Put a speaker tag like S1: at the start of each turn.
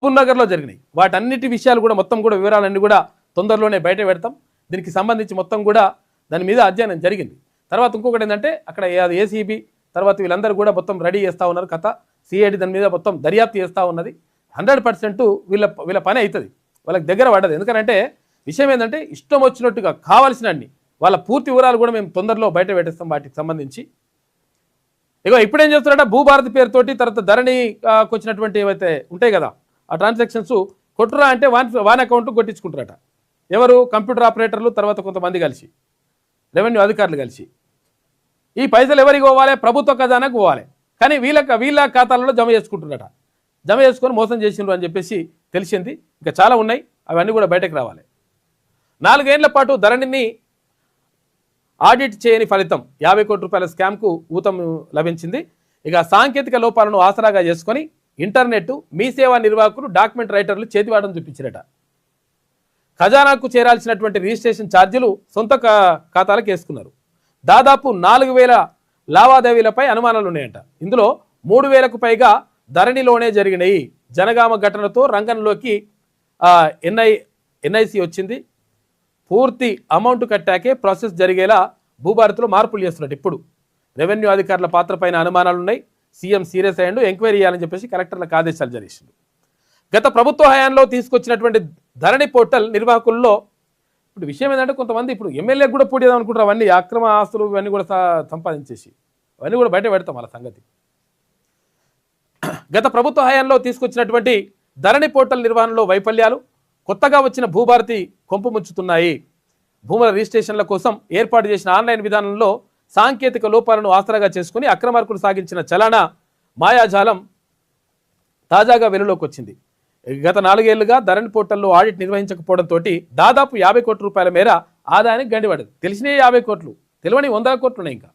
S1: నగర్లో జరిగినాయి వాటన్నిటి విషయాలు కూడా మొత్తం కూడా వివరాలన్నీ కూడా తొందరలోనే బయట పెడతాం. దీనికి సంబంధించి మొత్తం కూడా దాని మీద అధ్యయనం జరిగింది. తర్వాత ఇంకొకటి ఏంటంటే అక్కడ ఏసీబీ తర్వాత వీళ్ళందరూ కూడా మొత్తం రెడీ చేస్తూ ఉన్నారు. కథ సిఐడి దాని మీద మొత్తం దర్యాప్తు చేస్తూ ఉన్నది. 100% వీళ్ళ పని అవుతుంది, వాళ్ళకి దగ్గర పడ్డది. ఎందుకంటే విషయం ఏంటంటే ఇష్టం వచ్చినట్టుగా కావాల్సిన అన్ని వాళ్ళ పూర్తి వివరాలు కూడా మేము తొందరలో బయట పెట్టేస్తాం వాటికి సంబంధించి. ఇగో ఇప్పుడేం చేస్తున్నారట భూభారతి పేరుతోటి తర్వాత ధరణికి వచ్చినటువంటి ఏవైతే ఉంటాయి కదా ఆ ట్రాన్సాక్షన్స్ కొట్టురా అంటే వాన్ అకౌంట్ కొట్టించుకుంటారట. ఎవరు? కంప్యూటర్ ఆపరేటర్లు తర్వాత కొంతమంది కలిసి రెవెన్యూ అధికారులు కలిసి. ఈ పైసలు ఎవరికి పోవాలి? ప్రభుత్వ ఖజానాకు పోవాలి. కానీ వీళ్ళ ఖాతాలలో జమ చేసుకుంటున్నారట. జమ చేసుకొని మోసం చేసిండ్రు అని చెప్పేసి తెలిసింది. ఇంకా చాలా ఉన్నాయి, అవన్నీ కూడా బయటకు రావాలి. 4 ఏళ్ల పాటు ధరణిని ఆడిట్ చేయని ఫలితం 50 కోట్ల రూపాయల స్కామ్కు ఊతం లభించింది. ఇక సాంకేతిక లోపాలను ఆసరాగా చేసుకొని ఇంటర్నెట్ మీ సేవా నిర్వాహకులు డాక్యుమెంట్ రైటర్లు చేతివాటం చూపించారట. ఖజానాకు చేరాల్సినటువంటి రిజిస్ట్రేషన్ ఛార్జీలు సొంత ఖాతాలకు వేసుకున్నారు. దాదాపు 4000 లావాదేవీలపై అనుమానాలు ఉన్నాయంట. ఇందులో 3000కు పైగా ధరణిలోనే జరిగినాయి. జనగామ ఘటనతో రంగంలోకి ఎన్ఐసి వచ్చింది. పూర్తి అమౌంట్ కట్టాకే ప్రాసెస్ జరిగేలా భూభారతిలో మార్పులు చేస్తున్నట్టు. ఇప్పుడు రెవెన్యూ అధికారుల పాత్ర పైన అనుమానాలు ఉన్నాయి. సీఎం సీరియస్ అయ్యిండు, ఎంక్వైరీ చేయాలని చెప్పేసి కలెక్టర్లకు ఆదేశాలు జారీ చేసిండు. గత ప్రభుత్వ హయాంలో తీసుకొచ్చినటువంటి ధరణి పోర్టల్ నిర్వాహకుల్లో ఇప్పుడు విషయం ఏంటంటే కొంతమంది ఇప్పుడు ఎమ్మెల్యే కూడా పోటీ అనుకుంటారు. అవన్నీ అక్రమ ఆస్తులు ఇవన్నీ కూడా సంపాదించేసి అవన్నీ కూడా బయట పెడతాం వాళ్ళ సంగతి. గత ప్రభుత్వ హయాంలో తీసుకొచ్చినటువంటి ధరణి పోర్టల్ నిర్వహణలో వైఫల్యాలు కొత్తగా వచ్చిన భూభారతి కొంపు ముంచుతున్నాయి. భూముల రిజిస్ట్రేషన్ల కోసం ఏర్పాటు చేసిన ఆన్లైన్ విధానంలో సాంకేతిక లోపాలను ఆసరాగా చేసుకుని అక్రమార్కులు సాగించిన చలానా మాయాజాలం తాజాగా వెలుగులోకి వచ్చింది. గత 4 ఏళ్లుగా ధరణి పోర్టల్లో ఆడిట్ నిర్వహించకపోవడంతో దాదాపు 50 కోట్ల రూపాయల మేర ఆదాయానికి గండిపడదు. తెలిసినవి 50 కోట్లు, తెలియని 100 కోట్లు ఉన్నాయి. ఇంకా